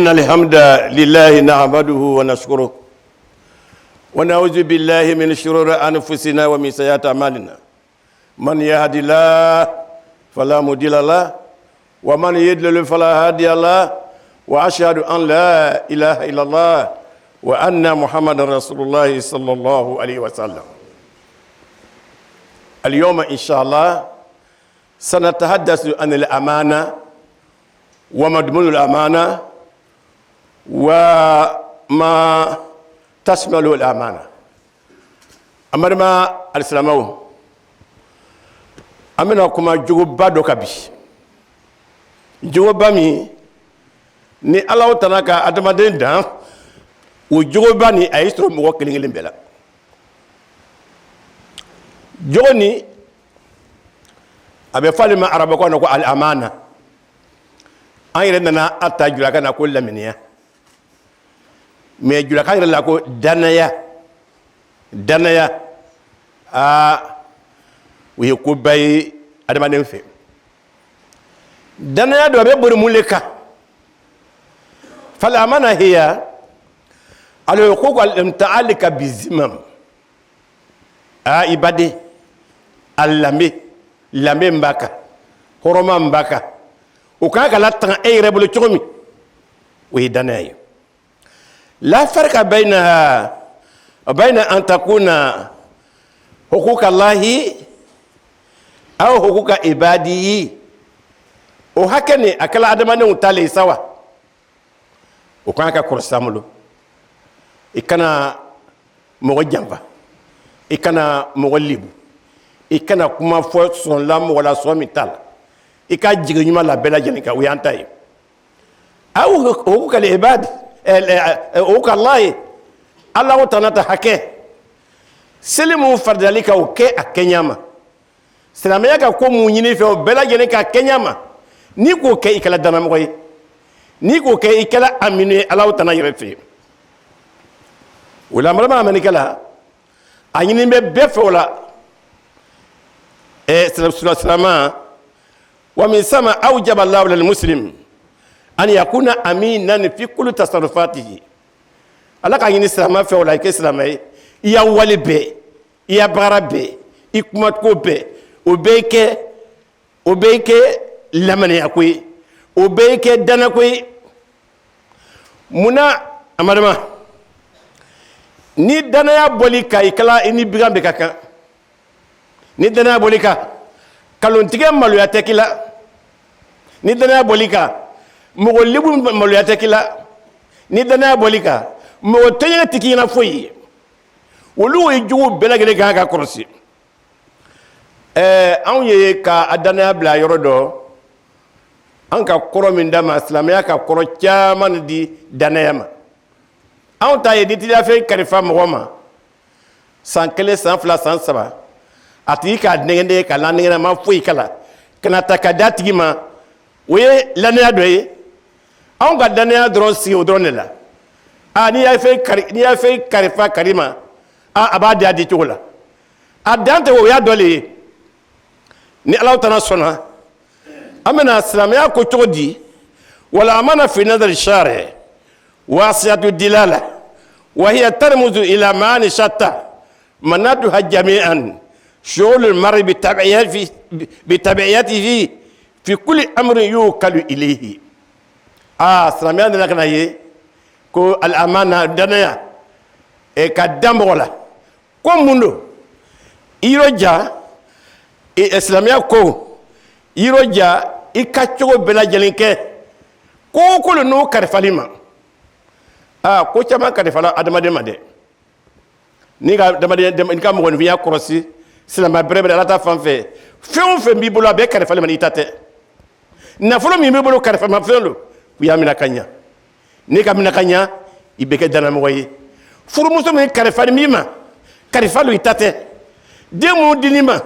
إن الحمد لله نعمده ونشكره ونعوذ بالله من شرور أنفسنا ومن سيئات أعمالنا من يهد الله فلا مضل له ومن يضلل فلا هادي له وأشهد أن لا إله إلا الله وأن محمدا رسول الله صلى الله عليه وسلم. اليوم إن شاء الله سنتحدث عن الأمانة ومضمون الأمانة وما تشمل الأمانة. أمرنا الإسلام أمنا كما جوبا دوكابي جوبا مي ni Allah tanaka adamaden dan o jogoba ni ay soro mo kelingelen bela joni abe falima araba ko ko al amana ayre nana atta jula kana ko laminiya me jula kan la ko danaya a wi ko bay adamaden fe danaya do be bor muleka فالأمانة هي الحقوق المتعلقة بالذمم إبادة اللامي مباكا هرما مباكا وكاكا لا تنع أي ربولو تغمي وهي دنايا لا فرق بينها وبين أن تكون حقوق الله أو حقوق عباده وهكذا أكلا أدمانه تالي سوا ukanga korsamulo ikana mogo jamba ikana mogo libu ikana kuma fo son lam wala so mital ika jignyuma la bela jenika uyanta yi aw hukuka li ibad hukuka allah tanata hake selimu fardalika uke akenyama selamaya ka ko munyini fe bela jenika kenyama ni ko ke ikala dana mogo ni ko ke ikala amine Allah tana yerefe wala marama amanikala anyini be fola sallallahu wa min sama awjaba Allah lil muslim an yakuna aminan fi kulli tasarrufatihi ala ka nyini sama fola ke islamai ya walibe ya barabe ikumat ko be obeke lamane yakoi obeke dana koy muna amadama ni dana ya bolika ikala ini bigambe kaka ni dana ya bolika kalontige malu ya tekila ni dana ya bolika mogo libu malu ya tekila ni dana ya bolika mogo tenya tikina foyi wolu ejugo belagele kaka korosi an ye ka adana ya bla yorodo anka koro min dama islamaya ka koro chaman di danayama an ta ye ditila fe karifa mogoma sankele sanfla sansaba ati ka dengende ka landengena ma fuyi kala kana takadati ma we lanaya doye an ga danaya dron si odronela ani ya fe karifa karima abadi adi tola adante wo ya dole ni Allah tana sona أمنا السلامية كتودي ولا أمانة في نظر الشارع واسعة الدلالة وهي ترمز إلى معاني شتى مناتها جميعا شغل المرء بتبعيته في كل أمر يوكل إليه السلامية نحن كو الأمانة دنيا كدام ولا كم منو إيرجا السلامية كو iroja ikachogo bela jelinke ko no karfalima ko chama karfala adamade made ni ga damade ni ka mo won via krosi silama brebe la ta fanfe fe mi bolo be karfalima ni tate na folo mi bolo karfalima felo ya mina kanya ni ka mina kanya ibeke dana mo yi furu muso mi karfalima karfalo itate demu dinima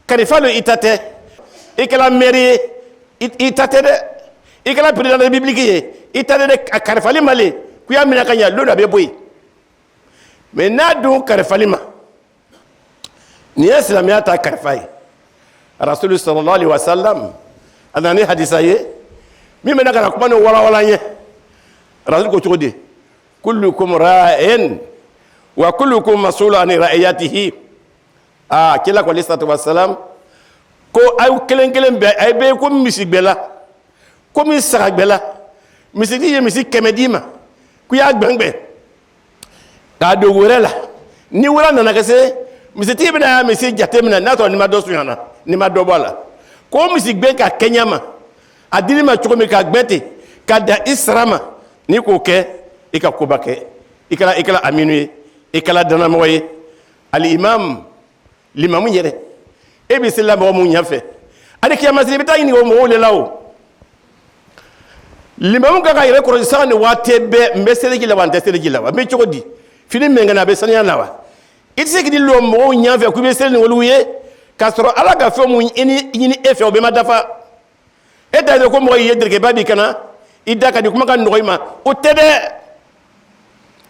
karfalo itate ikala mairie itate de ikala président de la République itate de karfalima le kuya mina kanya lodo be boy mais na do karfalima ni islamiyya ta karfai rasul sallallahu alaihi wasallam anani hadisaye mimi na kana kuma no wala nye rasul ko cogodi kullukum ra'in wa kullukum mas'ulun an ra'iyatihi kila ko alayhi salatu wassalam ko ay kelen be ay be ko misigbela ko mi saragbela misigi ye misi kemedima ku ya gbangbe ka do worela ni wora nana kase misiti bina misi jatemina na to ni ma do sunyana ni ma do bola ko misigbe ka kenyama adini ma chokomi ka gbete ka da israma ni ko ke ika kubake ikala aminu ikala dana moye al imam limamu yere e bi sila mo mu nyafe ade kiyama sili bita ni o mo le lawo limamu ga yere ko sane watebe mbesele gila wante sele gila wa me chokodi fini menga na be sanya lawa itse gidi lo mo nyafe ku be sele ni woluye kasoro ala ga fe mu ini efe obe madafa eta de ko mo yedirke babi kana idaka di kuma kan noyma o tede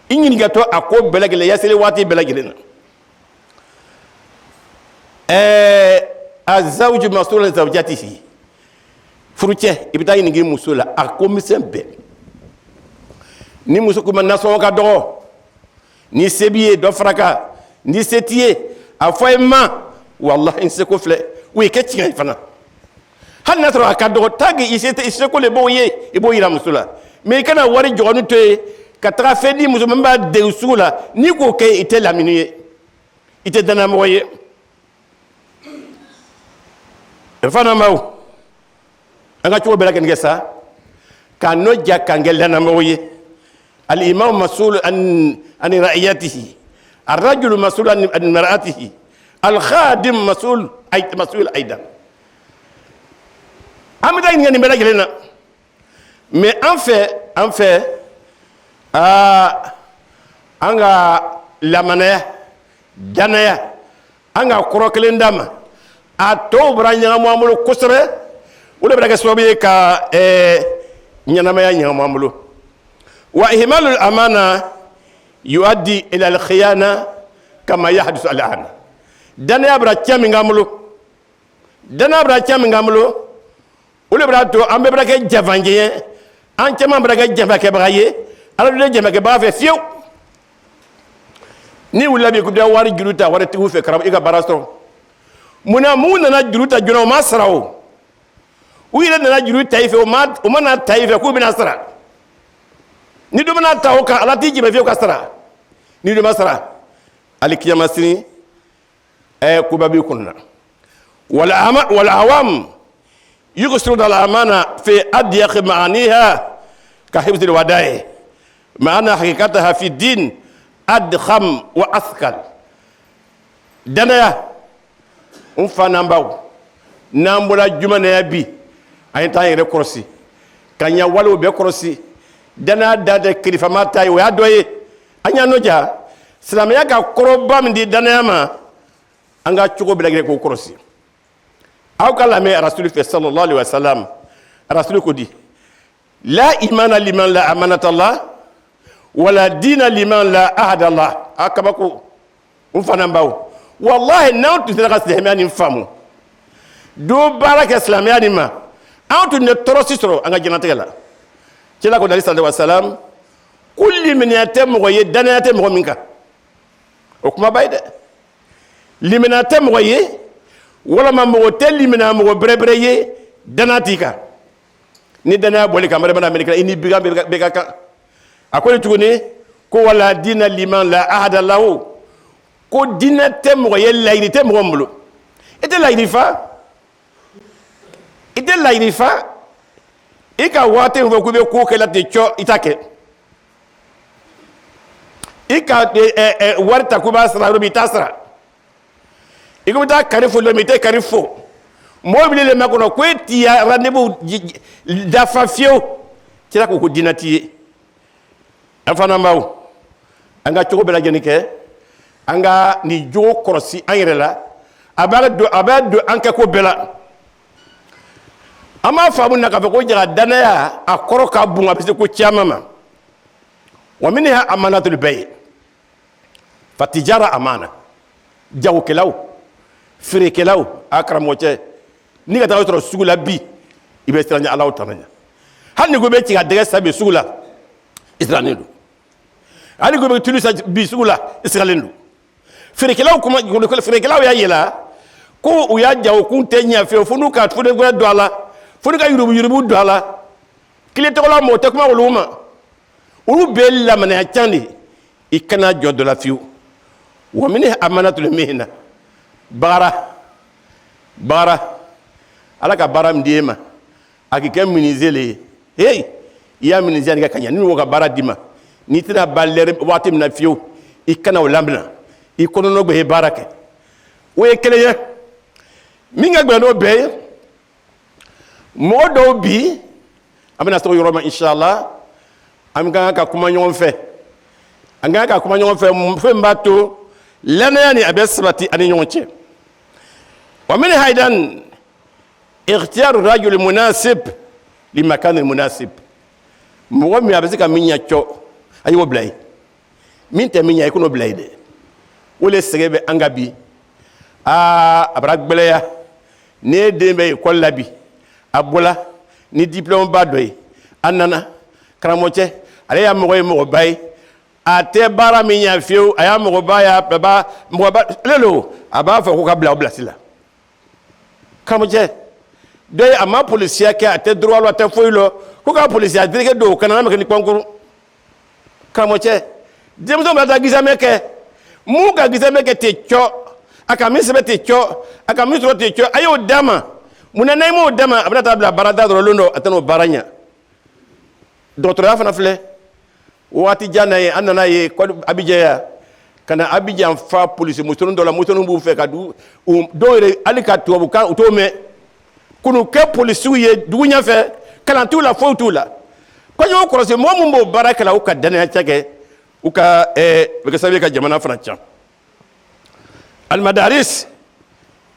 ingini gato ako belagele yasele wati belagele azawju mas'ul an zawjatihi furuche ibita yini ngi musula ako misembe ni musuku man naso ka do ni sebiye do fraka ni setiye afoyma wallahi inse ko fle wi ke tiga fana hal natro akado tagi isete ko le boye e boyira musula me kana wari jogonu te katra fedi musuma ba de usula ni ko ke ite laminuye ite dana moye fana maw anga chuo bela ken gesa kano jakangel dana moye al imam mas'ul an ra'iyatihi الرجل مسؤول عن مرأته الخادم مسؤول أيضا أمدا إني بلا جلنا mais en fait anga lamanaya danaya anga krokelen dama ato branya muamulo kusre ule braga sobe ka nyanamaya nyamuamulo wa ihmalul amana يؤدي إلى الخيانة كما يحدث الآن دنا برا تشامي غاملو دنا برا تشامي غاملو ولا برا تو أم برا كي جافانجي أن تشام برا كي جافاكي برايي على دول جافاكي برا فيو ni wula bi kuda wari juruta wari tigu fe karab iga barasto muna na juruta juno masrao wira na juruta ife o mana taife ku binasra ni do mana tawka ala tiji be fiyo kasra ni do masra ali kiyama sini ku babi kunna wal awam yughsiru al amana fi adyaq ma'aniha ka hifz al wada'i ma'ana haqiqataha fi din adkham wa athqal dana fana mbaw nambula jumana ya bi ay tan yere korsi kanya walu be korsi dana dada kilifa mata yo adoye anya noja islamia ka koroba mdi dana ma anga chugo bilagire ko korsi aw kala me rasul sallallahu alaihi wasallam rasul ko di la imana liman la amanata allah wala dina liman la ahada allah akabako umfana mbaw wallahi nawtu tira sehmani famu do baraka islamia ni ma awtu ne torositro anga jinatela kila ko dalisa wa salam kulli min yatam wa danata mo minka o kuma bayde liminata mo ye wala ma mo telli mina mo brebreye danatika ni dana boli kamare bana amerika ini biga ka akoy tuguni ko wala dina liman la ahada lahu ko dina tem mo ye layri tem mo mbulu ite layri fa ika wate ho ko be ko kala te cho itake ika warta ko basra rubi tasra iko ta karifo le mete karifo mo bi le makono ko tiya rendez-vous da fafio tira ko dinati afana maw anga choko bela genike anga ni jogo korsi angrela abado anka ko bela ama famu na ka ko jira danaya akoro ka bunga bise ko chiamama wa minha amanatul bay fatijara amana jaw kelaw fire kelaw akram woche ni ga tawo sugula bi ibe stranya allah tananya hanni go be ci ga dege sabe sugula israelen do ali go be tulu sa bisugula israelen do ferekelaw kuma ferekelaw ya yela ko u ya jaw kun tenya fe funu ka fu de go do ala funu ka yurubu do ala kile to la mo te kuma uluma ulu bel la mana chandi ikana jodo la fiu wa min amanatul mihna bara ala ka bara mdiema akike minizele hey ya minizani ka kanya ni wo ka bara dima ni tira baller wati na fiu ikana ulambna ikono no be barake we keleye minga gbe no be modo bi amina so yoroma inshallah am ga ka kuma nyon fe anga ka kuma nyon fe mbato lana yani abesbati ani nyonche wa min haydan اختيار الرجل المناسب لمكان المناسب مومي ابزيكا مينيا تشو ايو بلاي مين تمينيا يكونو بلاي دي ولي سريبه انغابي ابراك بلايا ني ديمبي كولابي ابولا ني ديبلوم بادوي انانا كراموتي عليا مغوي باي ate bara minya fiu aya mugobaya baba mugoba lelo aba fa ko kabla oblasila kramuje de ama policier ke ate droit lo ate foilo ko ka policier dirige do kana me ni konkuru kramuje demzo mata gizame ke mu ga gizame ke te cho aka mi sebe te cho aka mi so te cho ayo dama munana mo dama abata tabla barada do londo atano baranya docteur afana fle wati jana ye anana ye ko abijaya kana abijan fa police mutunun dola mutunun bu fe ka du doire alika to bu kan to me kunu ke police ye dunya fe kala tula fo tula ko yo ko se momu mbo baraka la uka dana chake uka be sabe ka jamana francha al madaris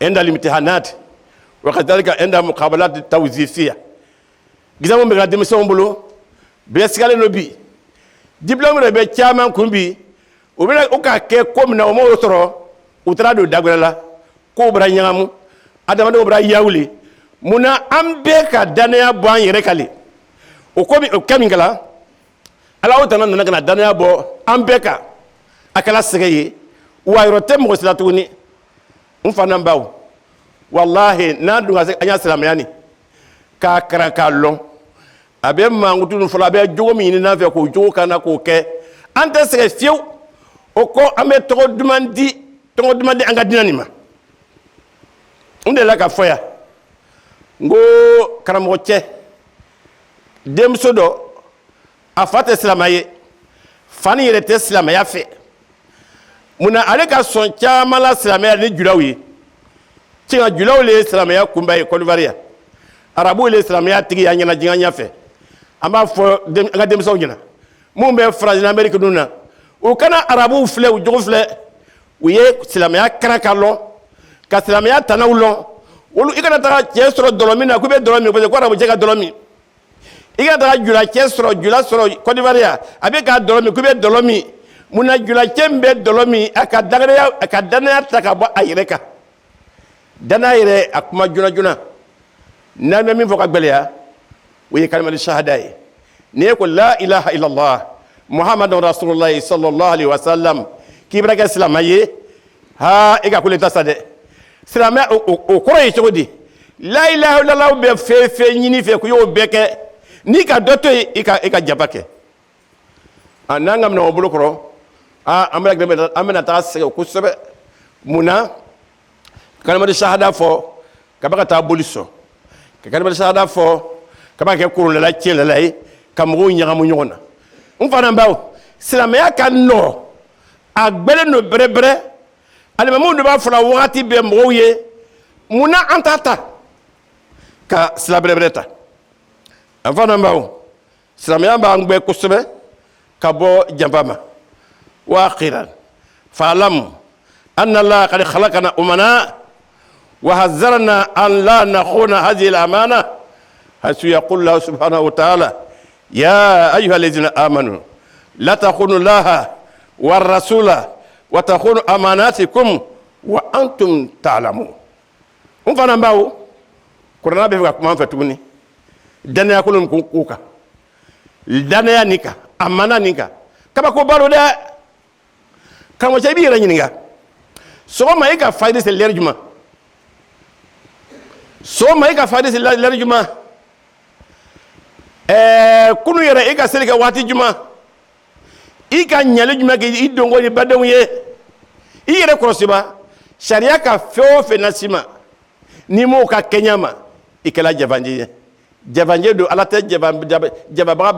عند الامتحانات وكذلك عند مقابلات التوظيفيه gizamu be ga demission bolo be sigale no bi diplôme rebe chairman kumbi obira uka ke komna o mo soro utrado dagwala ko bra nyamu adama do bra yawli muna ambe ka danaya bo yere kale o komi o kamingala ala o tanan na danaya bo ambe ka akala segeye wa yote mo silatuni mfana mbaw wallahi na dunga se anya salam yani ka karaka lon abe mangutu fula be jogo mi ni na fe ko jogo kana ko ke ante se fiu o ko ame to demandi anga dinanima onde la ka foya ngo karamo che dem sodo afate islamaye fani yere te islamaya fe muna ale ka son chama la islamaya ni julawi tinga julawi le islamaya kumba e kolvaria arabu le islamaya tigi ya nyana jinganya fe ama fo nga dem saw nyina mo be France na Amerique duna o kana arabu fle o jogo fle wiye islamaya karakalo ka islamaya tanawlo wolu ikana ta chestro dolomi na kube dolomi ko arabu jega dolomi ikana ta jula chestro jula soro kolvaria abe ka dolomi kube dolomi muna jula chembe dolomi aka dana takabo ayireka dana yire akuma juna na min foka gbeleya wi kalmatu shahada ne ko la ilaha illa allah muhammadur rasulullah sallallahu alaihi wasallam kibra ka islamaye ha ega ko le tasade islama o ko yi chodi la ilaha illa allah be fe nyini fe ko yo beke ni ka doto ika jabake ananga mna obulo kro amena ta se ko sebe muna kalmatu shahada fo kabaka ta boliso kalmatu shahada fo kabaka ko la chele lay kamru nyamu nyona mfana mbaw islamaya kan no agbele no brebre ale mamu do ba fula wati be moye muna antata ka slabrebreta mfana mbaw islamaya ba ngbe ko sebe kabo jambama wa akhiran fa'lam anna allah qad khalaqana umana وحذرنا أن لا نخون هذه الأمانة حيث يقول الله سبحانه وتعالى يا أيها الذين آمنوا لا تخونوا الله والرسول وتخونوا أماناتكم وأنتم تعلمون فانا باو كورونا بيفكا كمان فتوني دنيا كلهم كوكا دنيا نيكا amana ninka kaba ko baro de kamo cey bi yera ñininga so may ka fayde se leer juma so may ka fayde se leer juma kunu yera e ka selika wati juma i ka ñale juma ke i dongo ni badaw ye i yere korosiba sharia ka feo fe nasima ni mo ka kenyama i kala javanje javanje do alata jaba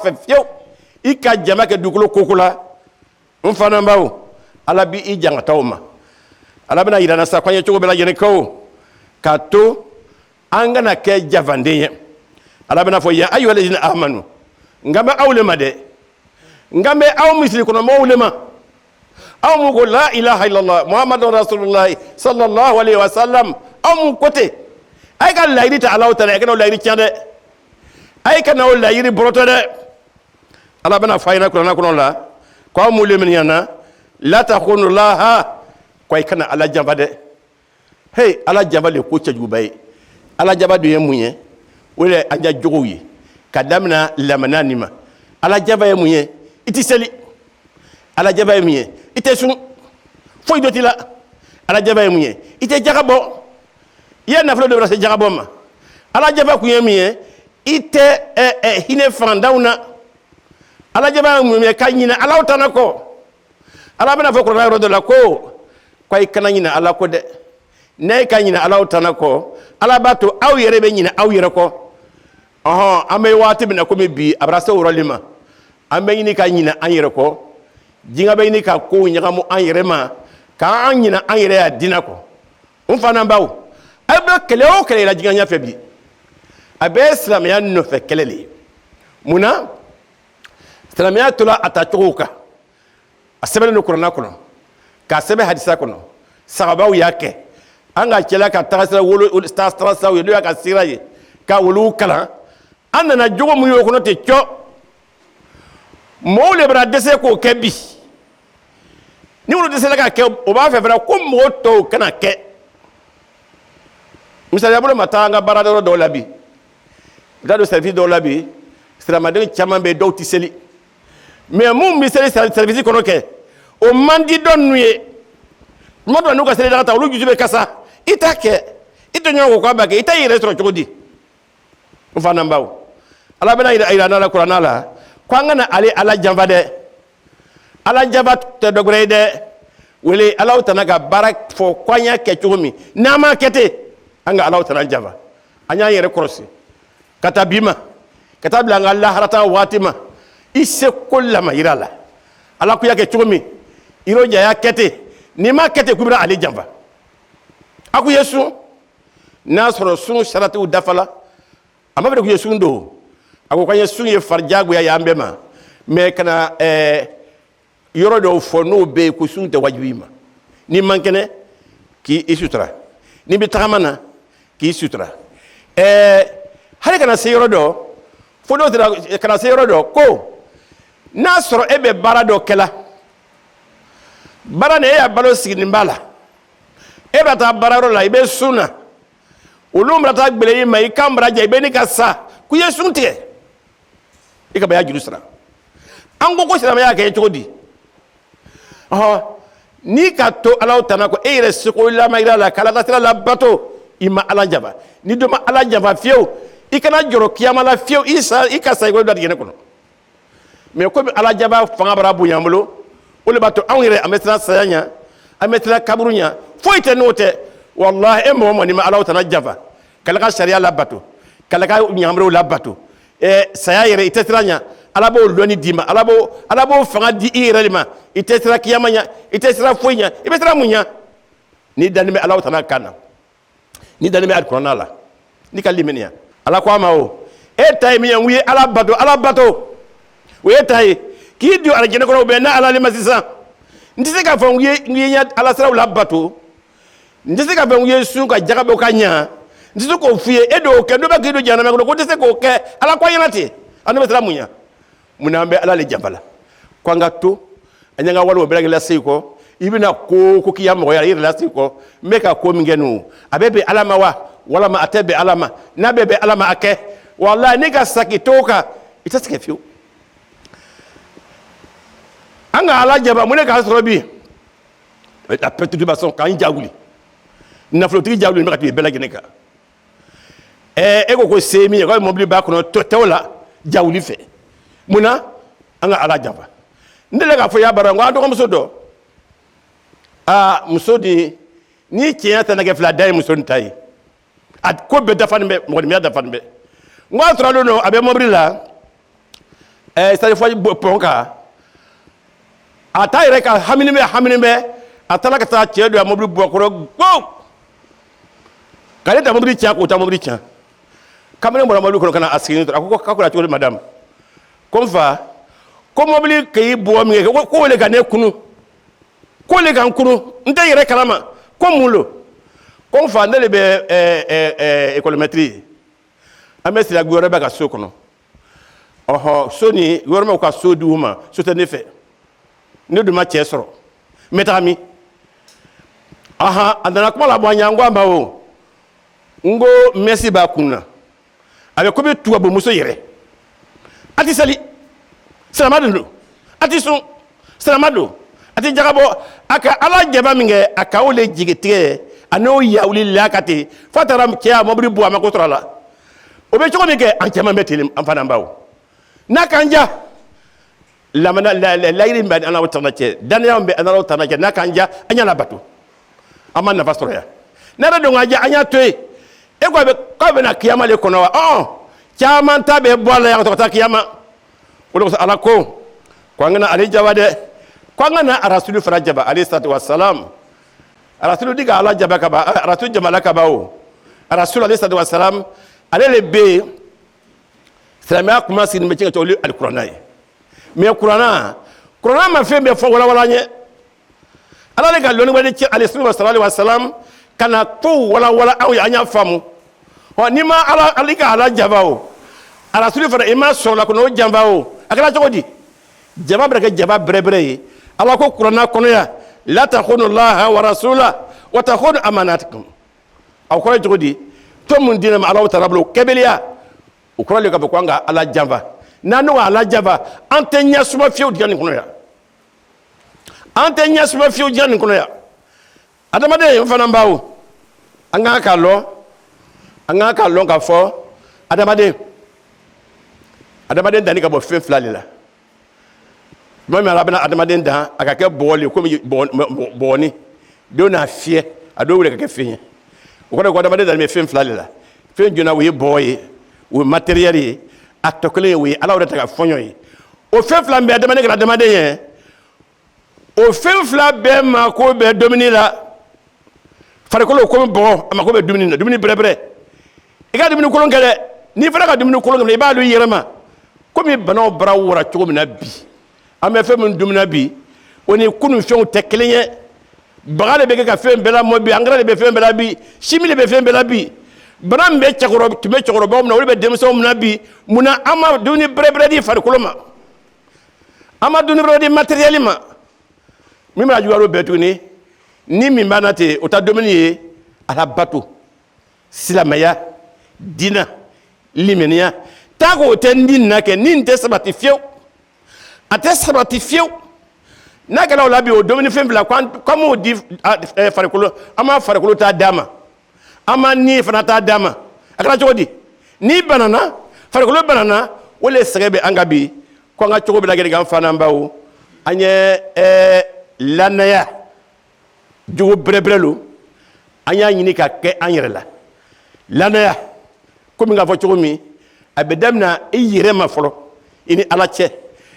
fe feo i ka jama ke dukulo kokula mfana mbaw ala bi i janga tawma ala bana yirana sa kwanye chogo bela yene ko kato angana ke javande ala bana fo ya ayu alladhina amanu ngamba awlema de ngambe aw misli kono mawlema aw mu ko la ilaha illallah muhammadur rasulullah sallallahu alaihi wasallam aw mu kote ay ka layri ta allah ta'ala ka no layri tiande ay ka no layri broto de ala bana fayna kono la ko mu le men yana la takhunu laha ko kana ala jamba de hey ala jamba le ko tjubay ala jamba de yemunye wala anja jogoyi kadamna lamananima ala jamba yemunye iti seli ala jaba yemunye ite sun foy doti la ala jaba yemunye ite jagabo ya na flo de brase jagabo ma ala jaba ku yemunye ite hine fandauna ala jaba yemunye kanyina ala utana ko ala bana fo ko ro de la ko koy kananyina ala ko de ne kanyina ala utana ko ala bato aw yere be nyina aw yere ko amay wati bina ko me bi abrase woro lima amay ni ka nyina an yere ko jinga be ni ka ko nyaka mu an yere ma ka an nyina an yere ya dina ko fana baw abe kele o kele la jinga nya fe bi abe islam ya no fe kelele muna islam ya tula atatuka asebe no qur'an kono ka sebe hadisa kono sahabaw yake anga kela ka tarasa wolo tarasa yo ka siraye ka wolo kala anana jogo mu yo kono te cho mo le bra dese ko kebi ni wolo dese la ka ke o ba fe fra ko mo to kana ke misali abolo matanga barado do labi dado service do labi sira madin chama be do tiseli mais mum misali service kono ke o mandi don nuye mo do nuka sele data olu jujube kasa itake ito nyango ko bake itayi retro chodi mfana mbaw ala bena ila na la qur'ana la kwangana ali ala javade ala jabat te dogrede wele ala utanaga barak fo kwanya ke chumi nama kete anga ala utana java anya yere krosi katabima katabla nga allah harata watima isse kullama irala ala ku yake chumi iro jaya kete ni ma kete kubra ali java aku yesu nasro sun sharatu dafala amabe ku yesu ndo ako kwanye sun ye farjagu ya yambema me kana yoro do fonu be ku sun te wajibima ni mankene ki isutra ni bitamana ki isutra hare kana se yoro do fodo kana se yoro do ko nasro ebe barado kela bara ne ya balo signi mbala ebe ta bararo la ibe suna ulumra ta gbele yima ikambra ja ibe ni kasa ku yesu ntie ika baya jurusra ango ko sira ya ke chodi ni ka to ala utana ko ere siko la maira la kala ta la bato ima ala jaba ni do ma ala jaba fieu ikana joro kiyama la fieu isa ikasa ko dadi yene kono mais ko ala jaba fanga bara bu yambulo ole bato awire ametra sayanya ametra kaburunya foite note wallahi emo mo ni ma ala utana jaba kala ka sharia la bato kala ka nyamro la bato sayayere itetranya alabo loni dima alabo fanga di irelima itetra kiyamanya itetra foinya ibetra munya ni danime ala utana kana ni danime alqur'ana la ni kalimenia ala kwa mao etay mi yanwi ala bato we etay ki dio ala jene ko be na ala lima sisa ndise ka fa ngiye ala sara la bato ndise ka fa ngiye su ka jaga be kanya ndise ko fie edo ke do ba ki do jana me ko ndise ko ke ala kwa yanati anu betra munya munambe ala le jambala kwanga to anyanga walo belage la siko ibina ko kiyamo ya ire la siko meka ko mingenu abebe alama wala ma atebe alama na bebe alama ake wallahi nika sakitoka itasike fiu anga ala jaba mun ka sɔrɔ bi la perturbation kan jawuli nafolotigi jawuli mɛ ka tugu bɛɛ lajɛlen kan e ko se min ye ko mobili b'a kɔnɔ tɔw la jawuli fɛ munna an ka ala jaba n delila k'a fɔ y'a bara n ko an dɔgɔmuso dɔ muso de ni tiɲɛ tɛ nɛgɛ fila da ye muso nin ta ye a ko bɛɛ dafalen bɛ mɔgɔniya dafalen bɛ n ko a sɔrɔ don a bɛ mobili la sarifɔji pɔn kan a ta yɛrɛ ka hami bɛ a taara ka taa cɛ don a mobili bɔ kɔrɔ gbɔw k'ale ta mobili tiɲɛ k'o ta mobili tiɲɛ kamalen bɔra mobili kɔnɔ ka na a sigi a ko k'a kɛra cogo di madame ko n fa ko mobili k'i bɔ min kɛ ko le ka ne kunu ko le ka n kunu n tɛ yɛrɛ kalama ko mun lo ko n fa ne de bɛ école-maître ye an bɛ sira gouvernement ka so kɔnɔ ɔhɔ so ni gouvernement ka so di u ma so tɛ ne fɛ ne dun ma cɛ sɔrɔ n bɛ taga min a nana kuma la bɔ an ɲɛ n ko a ma o n ko mɛsi b'a kun na a bɛ komi tubabumuso yɛrɛ a tɛ seli silama don a tɛ sun silama don a tɛ jagabɔ a ka ala jaba min kɛ a ka o le jigi tigɛ a n'o yawuli la ka ten f'a taara cɛ a mobili bɔ a ma ko sɔrɔ a la o bɛ cogo min kɛ an cɛman bɛ ten an fana baw n'a kan ja layiru bɛ an n'aw tana cɛ daniya bɛ an n'aw tana cɛ n'a kan ja an y'a bato an ma nafa sɔrɔ yan ne yɛrɛ don ka ja an y'a to yen e ko k'a bɛ na kiyama le kɔnɔ wa caman ta bɛ bɔ a la yan ka taa kiyama o de kosɔn ala ko an kana ale jaba dɛ ko an kana arasulu fana jaba alayhi salatu wa salam arasulu di ka ala jaba ka ban arasulu jamana ka ban o arasulu alayhi salatu wa salam ale le bɛ yen silamɛya kuma sigi bɛ cɛ ka taa olu alikuranna ye mais kuranna ma fɛn bɛɛ fɔ walawala ɲɛ ala de ka lɔnniwale cɛ alayhi salatu wa salam ka na to walawala aw ye an y'a faamu ni ma ala ka ala jaba o arasulu fana i ma sɔrɔ la kɔnɔ o janfa o a kɛra cogo di jaba bɛ kɛ jaba bɛrɛbɛrɛ ye ala ko kuranna kɔnɔ yan la takhunu llaha wa rasula wa takhunu amanatikum aw kɔrɔ cogo di to mun dina ma ala taala bolo kɛbeliya o kɔrɔ le ka fɔ ko an ka ala janfa n'an n'o ala janfa an tɛ ɲɛ suma fiyewu diɲɛ nin kɔnɔ yan an tɛ ɲɛ suma fiyewu diɲɛ nin kɔnɔ yan adamaden n fana b'aw an kan k'a lɔn k'a fɔ adamaden danni ka bɔ fɛn fila de la tuma min ala bɛna adamaden dan a ka kɛ bɔgɔ le komi bɔgɔni denw n'a fiyɛ a dɔw wele ka kɛ fɛn ye o kɔrɔ ko adamaden danni bɛ fɛn fila de la fɛn jɔnna o ye bɔgɔ ye o ye matériel ye a tɔ kelen ye o ye ala yɛrɛ ta ka fɔɲɔ ye o fɛn fila bɛɛ adamaden kɛra adamaden ye o fɛn fila bɛɛ ma ko bɛ dumuni la farikolo komi bɔgɔ a ma ko bɛ dumuni na dumuni bɛrɛbɛrɛ i ka dumuni kolon kɛ dɛ n'i fana ka dumuni kolon kɛ i b'a dɔn i yɛrɛ ma komi banaw bara wara cogo min na bi an bɛ fɛn min dumuni bi o ni kunun fɛnw tɛ kelen ye baga de bɛ kɛ ka fɛn bɛɛ lamɔ bi angɛrɛ de bɛ fɛn bɛɛ la bi simi de bɛ fɛn bɛɛ la bi bana min bɛ tun bɛ cɛkɔrɔbaw min na olu bɛ denmisɛnw min na bi munna an ma dumuni bɛrɛbɛrɛ di farikolo ma an ma dumuni bɛrɛ di matériel ma min b'a juguya o bɛɛ tuguni ni min b'a na ten o ta dumuni ye ala bato silamɛya diinɛ limaniya tant que o tɛ nin na kɛ nin tɛ sabati fiyewu a tɛ sabati fiyewu n'a kɛra o la bi o dumuni fɛn fila k'an m'o di farikolo an ma farikolo ta d'a ma an ma ni fana ta d'a ma a kɛra cogo di ni banana farikolo banana o le sɛgɛn bɛ an kan bi ko an ka cogo bɛ lajɛlen k'an fa n'an baw an ye lannaya jogo bɛrɛbɛrɛ lo an y'a ɲini ka kɛ an yɛrɛ la lannaya komi k'a fɔ cogo min a bɛ daminɛ i yɛrɛ ma fɔlɔ i ni ala cɛ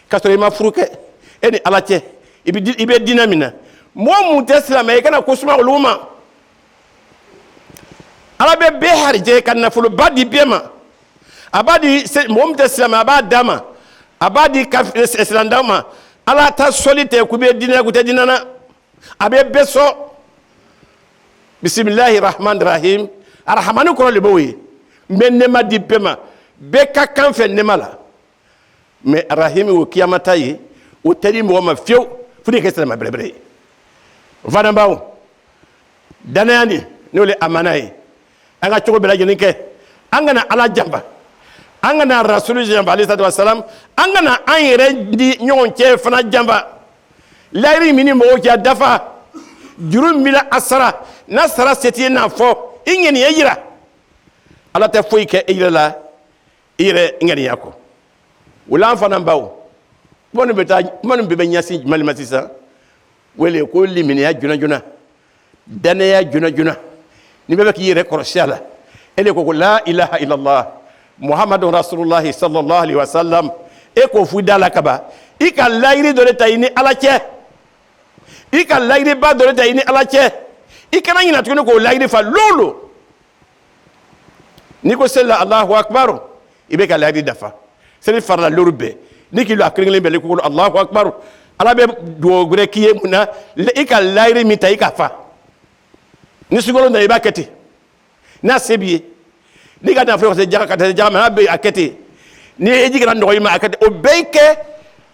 k'a sɔrɔ i ma furu kɛ e ni ala cɛ i bɛ diinɛ min na mɔgɔ mun tɛ silamɛ i kana ko suma olu ma ala bɛ bɛɛ harijɛ ka nafoloba di bɛɛ ma a b'a di mɔgɔ min tɛ silamɛ a b'a d'a ma a b'a di silamɛdaw ma ala ta sɔli tɛ k'u bɛ diinɛ k'u tɛ diinɛ na a bɛ bɛɛ sɔ bisimilahi rahmani rahim arahamani kɔrɔ de b'o ye n bɛ nɛɛma di bɛɛ ma bɛɛ ka kan fɛ nɛɛma la mais rahimi o kiyamata ye o tɛ di mɔgɔ ma fiyewu fo de kɛ silamɛ bɛrɛbɛrɛ ye o fana b'aw danaya nin n'o ye amana ye an ka cogo bɛɛ lajɛlen kɛ an kana ala janfa an kana rasulu janfa alayhi salatu wa salam an kana an yɛrɛ di ɲɔgɔn cɛ fana janfa layiri mini mo ja dafa jurum mila asara nasara seti na fo ingeni yira ala ta foyi ke yira la ire ingeni yako wala fana bawo mon be nyasi malmati sa wele ko limini ya juna dane ya juna ni be ki yire koroshala ele ko la ilaha illallah muhammadun rasulullah sallallahu alaihi wasallam e ko fu dala kaba ika layiri do ta ini ala che ika layiri ba do ta ini ala che ikana nyina tuno ko layiri fa lolo ni ko sella allahu akbar ibe ka layiri dafa seri farla lurbe ni ki lo akringle be ko allahu akbar ala be do gure kiye muna ika layiri mi ta ika fa ni sugolo na iba kete na sebiye ni ka na fo se jaka kata jaka ma be akete ni eji kana ndo yima akete o beke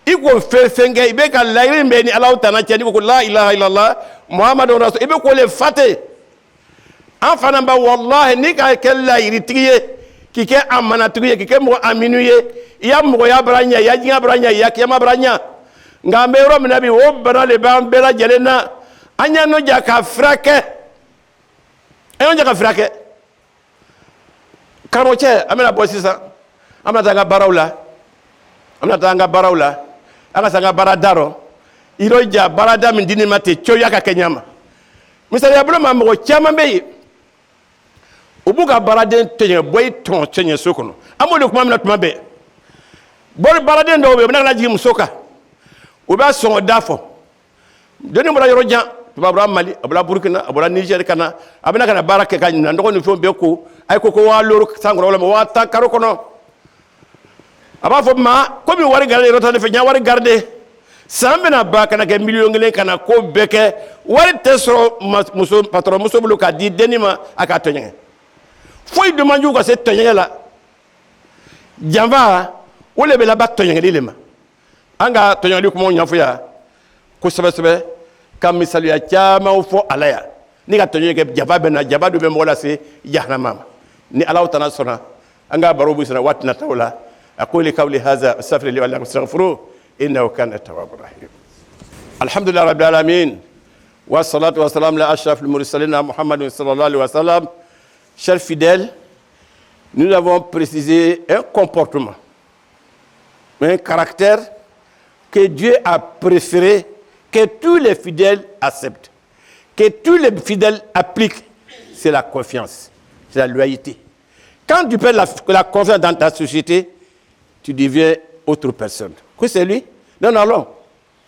iko fefenge ibe ka layiri be ni allah ta'ala chani ko la ilaha illallah muhammadur rasul ibe ko le fate afana ba wallahi ni ka ke layiri tiye kike amana tiye kike mo aminu ye ya mo ya branya ya jinga branya ya kiyama branya ngambe ro mnabi wo bana le ba bela jelena anya no jaka frake ayo jaka frake karoche amena bosisa amna tanga barawla anga sanga baradaro iroja barada min dini mate choya ka kenyama misali abulo mamgo chama be ubuga barade tenye boy ton tenye sokono amole kuma mina tuma be bor barade ndo be na jigi musoka uba son dafo deni mo la yoroja babra mali abla burkina abla niger kana abena kana barake ka na ndo ni fo be ko ay ko wa loro sangro wala mo wa ta karo kono aba fo ma ko mi wari garde rota de fe nya wari garde sambe na ba kana ke million ngene kana ko beke wari tesro muso patron muso bulu ka di denima aka tonye foi de manju ko se tonye la jamba wole be la ba tonye lilema anga tonye li ko mo nyafu ya ko sebe kam misali ya chama fo alaya ni ka tonye ke jaba be na jaba do be mo la se jahannama ni allah ta'ala sona anga barobu sona watna tawla أقول قولي هذا أستغفر لي ولكم استغفروه إنه كان التواب الرحيم. الحمد لله رب العالمين والصلاة والسلام على أشرف المرسلين محمد صلى الله عليه وسلم. Chers fidèles, nous avons précisé un comportement, un caractère que Dieu a préféré que tous les fidèles acceptent, que tous les fidèles appliquent. C'est la confiance, c'est la loyauté. Quand tu perds la confiance dans ta société, tu deviens autre personne. Que c'est lui? Non,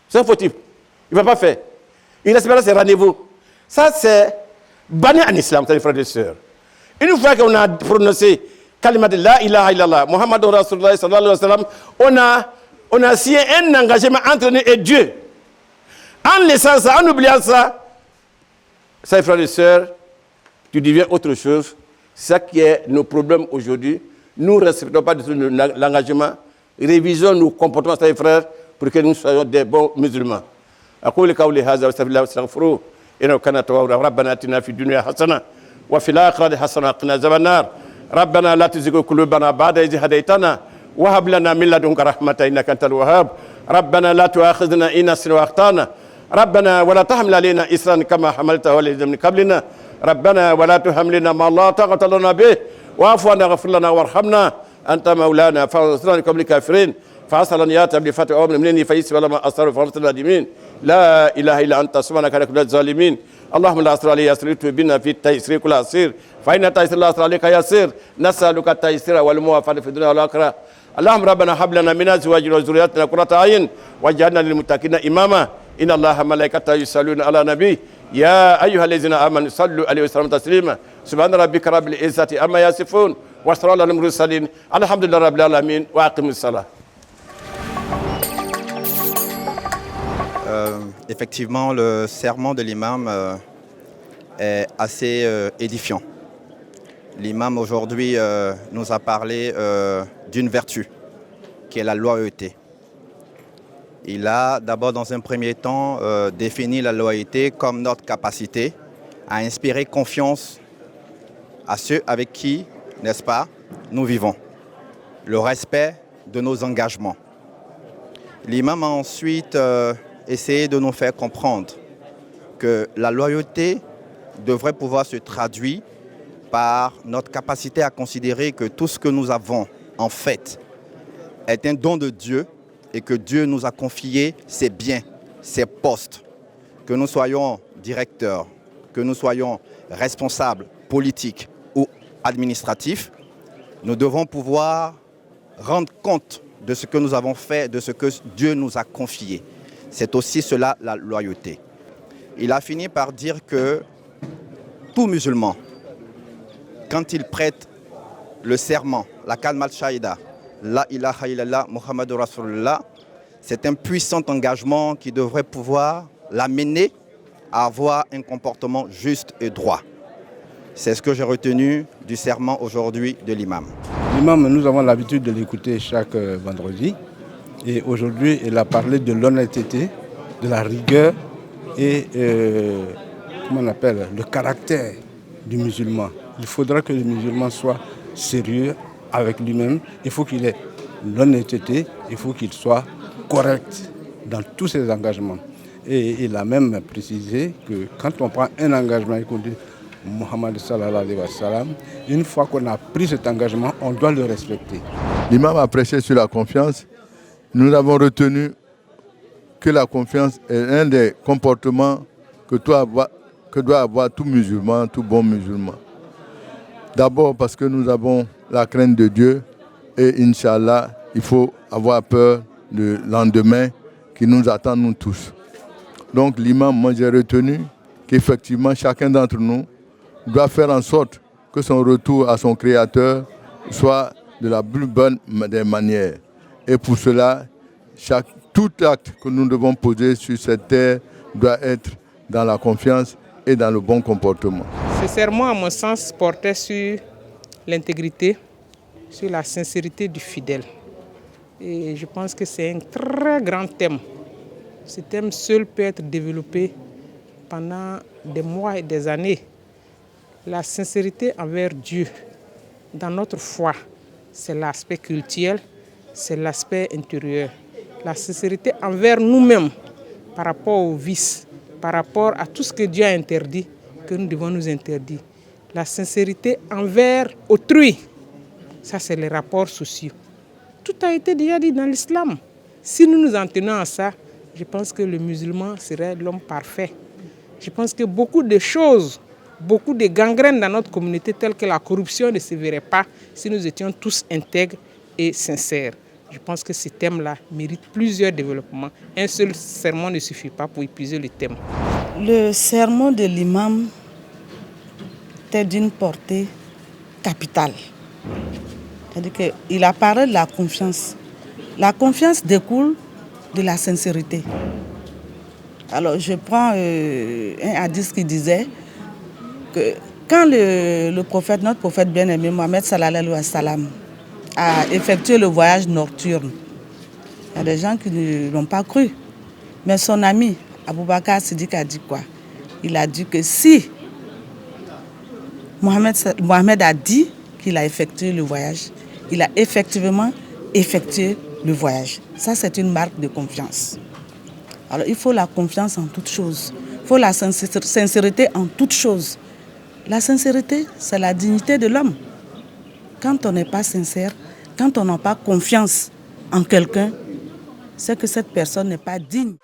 c'est un fautif. Il ne va pas faire. Il espère c'est rendez-vous. Ça, c'est banni en islam, c'est les frères et sœurs. Une fois qu'on a prononcé Kalimat la ilaha illallah, Muhammadun Rasulullah sallallahu alayhi wa sallam, on a signé un engagement entre nous et Dieu. En laissant ça, en oubliant ça, ça, frères et sœurs, tu deviens autre chose. C'est ça qui est nos problèmes aujourd'hui. Nous ne respectons pas du tout l'engagement. Révisons nos comportements, frères, pour que nous soyons des bons musulmans. أقول قولي هذا واستغفر الله واستغفروه إنه كان توابا ربنا آتنا في الدنيا حسنة وفي الآخرة حسنة وقنا عذاب النار ربنا لا تزغ قلوبنا بعد إذ هديتنا وهب لنا من لدنك رحمة إنك أنت الوهاب ربنا لا تؤاخذنا إن نسينا وأخطأنا ربنا ولا تحمل علينا إصرا كما حملته على الذين من قبلنا ربنا ولا تحملنا ما لا طاقة لنا به واعف عنا واغفر لنا وارحمنا أنت مولانا فانصرنا قبل الكافرين فعسى ياتي بفتح أمر مني فيسر ولما أسروا فرصة النادمين لا إله إلا أنت سبحانك لا كل الظالمين اللهم لا أسر علي يسرت بنا في التيسير كل أسير فإن تيسير لا أسر عليك يسير نسألك التيسير والموافقة في الدنيا والآخرة اللهم ربنا هب لنا من أزواجنا وذرياتنا قرة أعين واجعلنا للمتقين إماما إن الله ملائكته يصلون على النبي يا أيها الذين آمنوا صلوا عليه وسلموا تسليما سبحان ربك رب العزة عما يصفون وسلام على المرسلين الحمد لله رب العالمين وأقم الصلاة. Effectivement, le sermon de l'imam est assez édifiant. L'imam aujourd'hui nous a parlé d'une vertu, qui est la loyauté. Il a d'abord, dans un premier temps, défini la loyauté comme notre capacité à inspirer confiance à ceux avec qui, n'est-ce pas, nous vivons. Le respect de nos engagements. L'imam a ensuite essayer de nous faire comprendre que la loyauté devrait pouvoir se traduire par notre capacité à considérer que tout ce que nous avons, en fait, est un don de Dieu et que Dieu nous a confié ses biens, ses postes. Que nous soyons directeurs, que nous soyons responsables politiques ou administratifs, nous devons pouvoir rendre compte de ce que nous avons fait, de ce que Dieu nous a confié. C'est aussi cela la loyauté. Il a fini par dire que tout musulman, quand il prête le serment, la kalmat shahida, la ilaha illallah, Muhammadur Rasulullah, c'est un puissant engagement qui devrait pouvoir l'amener à avoir un comportement juste et droit. C'est ce que j'ai retenu du serment aujourd'hui de l'imam. L'imam, nous avons l'habitude de l'écouter chaque vendredi. Et aujourd'hui, il a parlé de l'honnêteté, de la rigueur et comment on appelle, le caractère du musulman. Il faudra que le musulman soit sérieux avec lui-même. Il faut qu'il ait l'honnêteté, il faut qu'il soit correct dans tous ses engagements. Et il a même précisé que quand on prend un engagement et qu'on dit Muhammad sallallahu alayhi wa sallam, une fois qu'on a pris cet engagement, on doit le respecter. L'imam a prêché sur la confiance. Nous avons retenu que la confiance est un des comportements que doit avoir tout musulman, tout bon musulman. D'abord parce que nous avons la crainte de Dieu et Inch'Allah, il faut avoir peur du lendemain qui nous attend nous tous. Donc l'imam, moi j'ai retenu qu'effectivement chacun d'entre nous doit faire en sorte que son retour à son Créateur soit de la plus bonne des manières. Et pour cela, tout acte que nous devons poser sur cette terre doit être dans la confiance et dans le bon comportement. Ce serment, à mon sens, portait sur l'intégrité, sur la sincérité du fidèle. Et je pense que c'est un très grand thème. Ce thème seul peut être développé pendant des mois et des années. La sincérité envers Dieu, dans notre foi, c'est l'aspect cultuel, c'est l'aspect intérieur. La sincérité envers nous-mêmes, par rapport aux vices, par rapport à tout ce que Dieu a interdit, que nous devons nous interdire. La sincérité envers autrui, ça c'est les rapports sociaux. Tout a été déjà dit dans l'islam. Si nous nous en tenons à ça, je pense que le musulman serait l'homme parfait. Je pense que beaucoup de choses, beaucoup de gangrènes dans notre communauté, telles que la corruption, ne se verraient pas si nous étions tous intègres et sincères. Je pense que ce thème-là mérite plusieurs développements. Un seul sermon ne suffit pas pour épuiser le thème. Le sermon de l'imam était d'une portée capitale. C'est-à-dire qu'il a parlé de la confiance. La confiance découle de la sincérité. Alors je prends un hadith qui disait que quand le prophète, notre prophète bien-aimé Mohammed sallallahu alayhi wa sallam, a effectué le voyage nocturne, il y a des gens qui ne l'ont pas cru. Mais son ami, Abou Bakr Siddiq, a dit quoi? Il a dit que si Mohammed a dit qu'il a effectué le voyage, il a effectivement effectué le voyage. Ça, c'est une marque de confiance. Alors, il faut la confiance en toutes choses. Il faut la sincérité en toutes choses. La sincérité, c'est la dignité de l'homme. Quand on n'est pas sincère, quand on n'a pas confiance en quelqu'un, c'est que cette personne n'est pas digne.